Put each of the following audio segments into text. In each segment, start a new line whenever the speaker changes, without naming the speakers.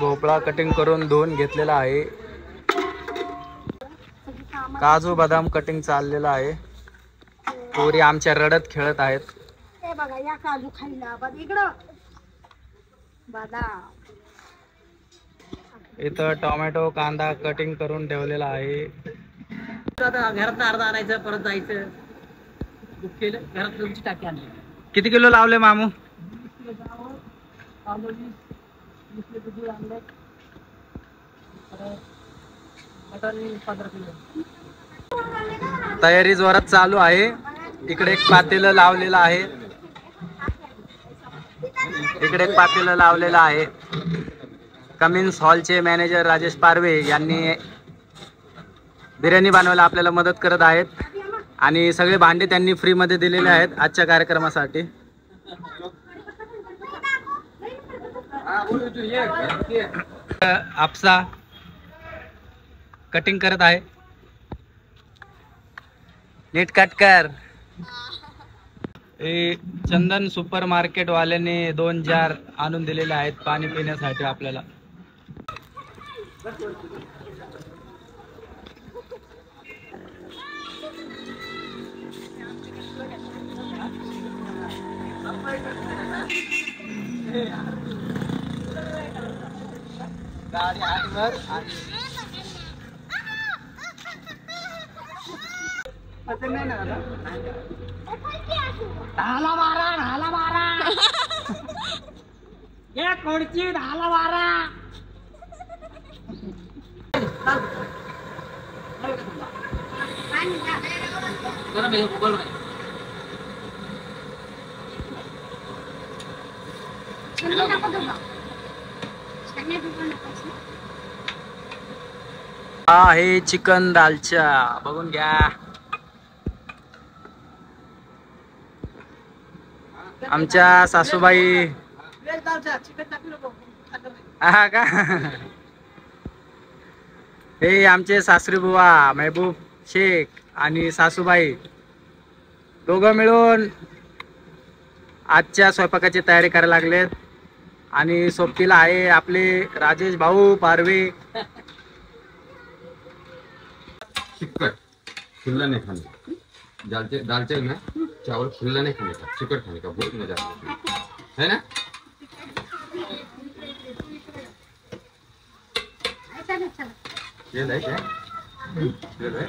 भोपळा कटिंग करून धुवून घेतलेला आहे. काजू बदाम कटिंग चाललेला आहे. पोरी आमच्या रडत खेळत आहेत.
हे बघा या काजू खायला बघ इकडं बदाम.
इथं टोमॅटो कांदा कटिंग करून ठेवलेला आहे.
घरात अर्धा आणायचं परत जायचं. बुक केलं घरात तुमची टाकी आणली.
किती किलो लावले मामू? तयारी जोरात चालू आहे. इकडे एक पातेलं लावलेलं आहे. इकडे एक पातेलं लावलेलं आहे. कमिन्स हॉलचे मॅनेजर राजेश पारवे यांनी बिर्याणी बनवायला आपल्याला मदत करत आहेत आणि सगळे भांडे त्यांनी फ्री मध्ये दिलेले आहेत आजच्या कार्यक्रमासाठी. आपसा कटिंग करत आहे. नीट कट कर. चंदन सुपर मार्केट वाल्याने 2 जार आणून दिलेले आहेत पाणी पिण्यासाठी आपल्याला. गाडी आठवर
ढाला मारा या कोणची ढाला मारा.
हा हे चिकन दालचा बघून घ्या. आमच्या सासूबाई हा का. हे आमचे सासरी बुवा महबूब शेख आणि सासूबाई दोघं मिळून आजच्या स्वयंपाकाची तयारी करायला लागलेत. आणि सोबतीला आहे आपले राजेश भाऊ पारवे.
चिकट खुला नहीं खाने, दालचे में चावल खुला नहीं खाने का, चिकट खाने का बहुत मजा आता है ना. ये ले क्या ये ले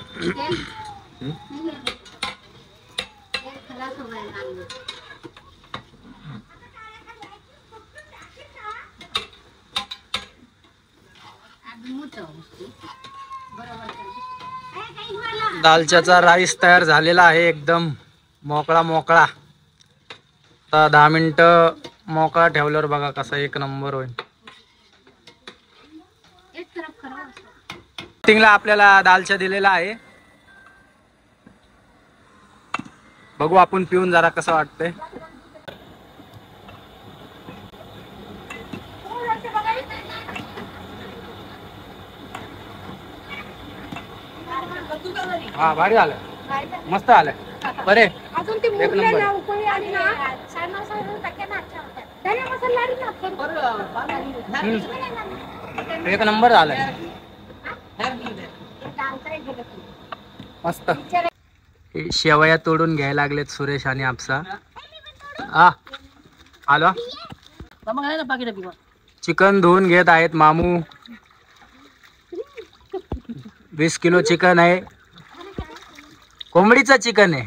दालच्याचा राईस तयार झालेला आहे एकदम मोकळा मोकळा. आता 10 मिनिटं मोकळा ठेवल्यावर बघा कसा एक नंबर होईल. टिंगला आपल्याला दालच्या दिलेला आहे. बघू आपण पिऊन जरा कसं वाटतंय. हा भारी आलं मस्त आलं बरे एक नंबर. एक नंबर झालाय मस्त. शेवया तोडून घ्यायला लागलेत सुरेश आणि आपसा. हा आलो. चिकन धुवून घेत आहेत मामू. 20 किलो चिकन आहे. कोंबडीचं चिकन आहे.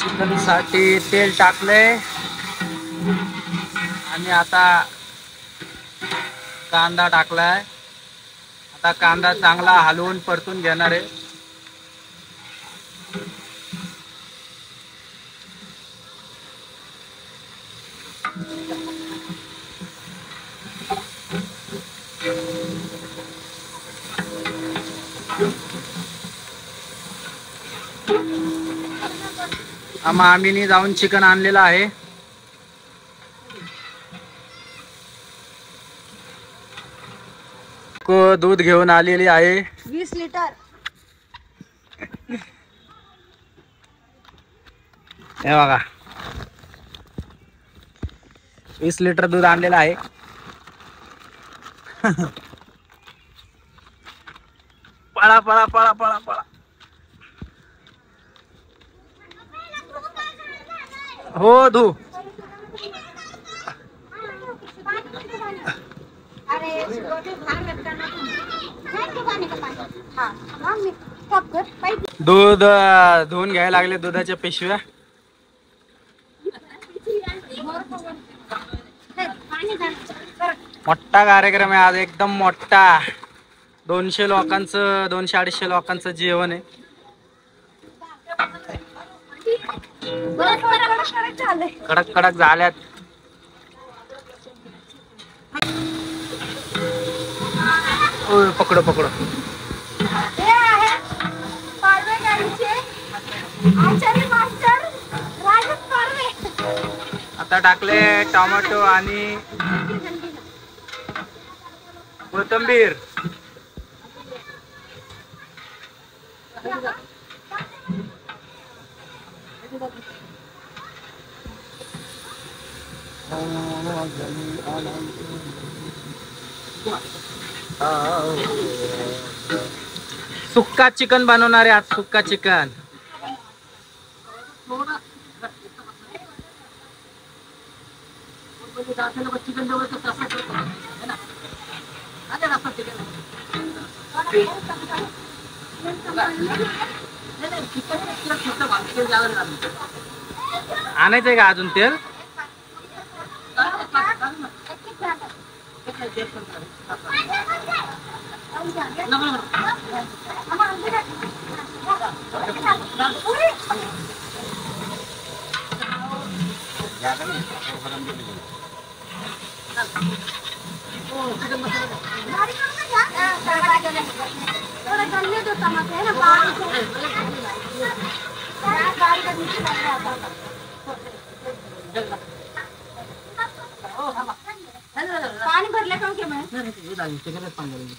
चिकन साठी तेल टाकले आणि आता कांदा टाकलाय. आता कांदा चांगला हलवून परतून घेणार आहे. मामीनी जाऊन चिकन आणलेलं आहे. बायको दूध घेऊन आलेली आहे.
20 लिटर.
हे बघा 20 लिटर दूध आणलेलं आहे. पळा पळा पळा पळा पळा. हो धू.
अरे रोटी बाहर रखना ना तुम. नहीं दुकाने का पानी. हाँ हम कब कर पाइप.
दूध धुवून घ्यायला लागले दुधाच्या पिशव्या.
पाणी घाल.
मोठा कार्यक्रम आहे आज, एकदम मोठा. 200 लोकांचं 200-250 लोकांचं जेवण आहे. कडक कडक झाल्यात. ओय, पकडो पकडो.
हे आहे पारवे गाडीचे आचार्य मास्टर राजत पारवे.
आता टाकले टोमॅटो आणि कोथिंबीर. सुक्का चिकन बनवणार आहे आज. सुक्का चिकन.
चिकन जवळ है ना. अरे रस्ता चिकन
आणायचंय का अजून तेल?
पानी भरले का क्या मैं
चिकनच पाणी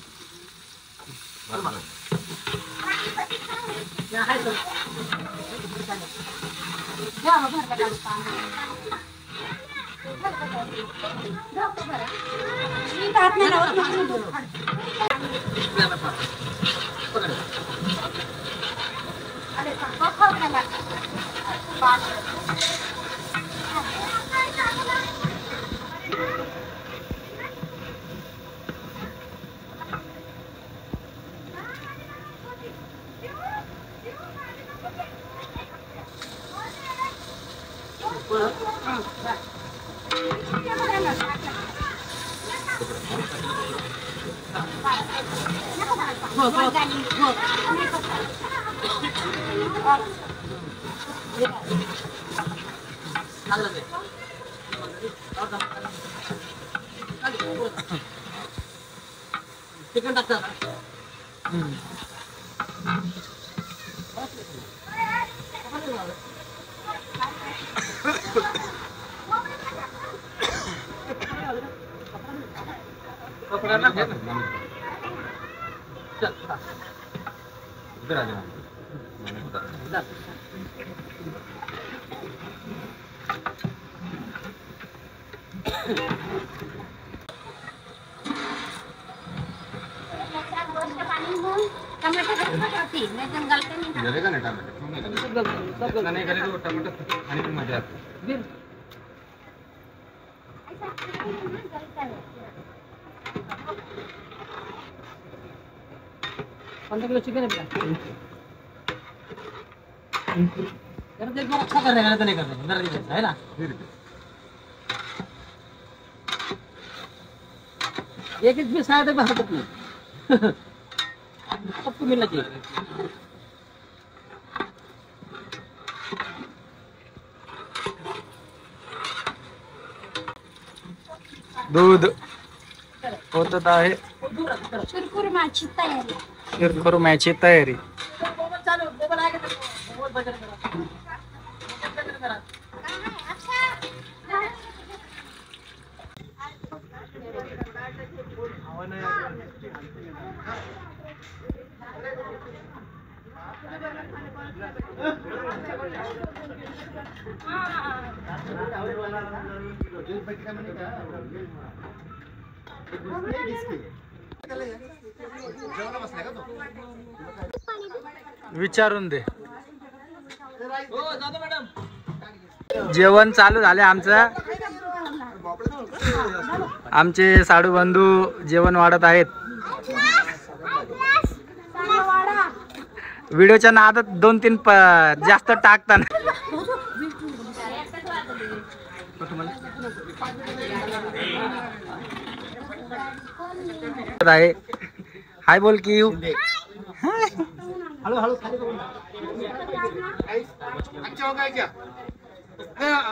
चिकन टाकतात.
इधर आ जाना. जलेगा ना टमाटर नहीं करे तो टमाटर खाने में मजा आता है.
किलो चिकन है एक बार अच्छा कर रहे हैं तो नहीं कर रहे है ना. एक भी शायद बाहर तक नहीं सबको मिलना चाहिए.
दूध होत आहे.
कुरकुरमाची तयारी.
शिरखुरम्याची तयारी.
चालू मोबाईल आहे का मोबाईल बंद करा.
अच्छा
विचारून दे.
हो जातो मॅडम.
जेवण चालू झाले आमचं. आमचे साडू बंधू जेवण वाढत आहेत. व्हिडिओच्या नादात 2-3 जास्त टाकतात. आहे हाय बोल की यू.
हळूहळू खाली बघून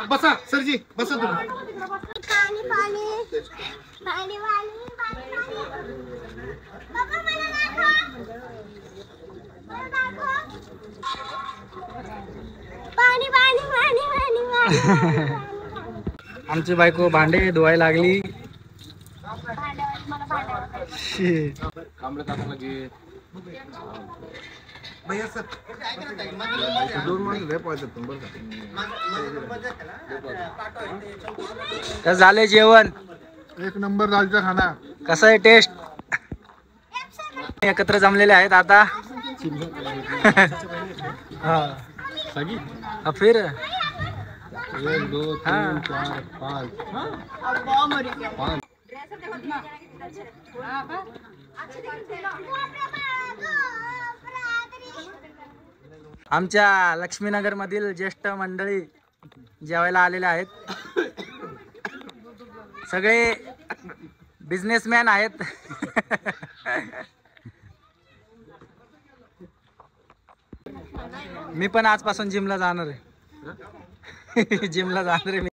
बसा सरजी बसा तुम्ही.
पाणी पाणी पाणी पाणी पाणी बाबा मला दाखव. मला दाखव. पाणी पाणी पाणी पाणी पाणी.
आमची बायको भांडे धुवायला लागली.
मला भांडावं.
तर झाले जेवण.
एक नंबर दालचा खाना.
कसं आहे टेस्ट. एकत्र जमलेले आहेत आता. हा फिर
1 2 3 4 5.
आमच्या लक्ष्मीनगर मधील ज्येष्ठ मंडळी जेवायला आलेले आहेत. सगळे बिझनेसमॅन आहेत. मी पण आजपासून जिमला जाणार आहे. जिमला जाणार आहे.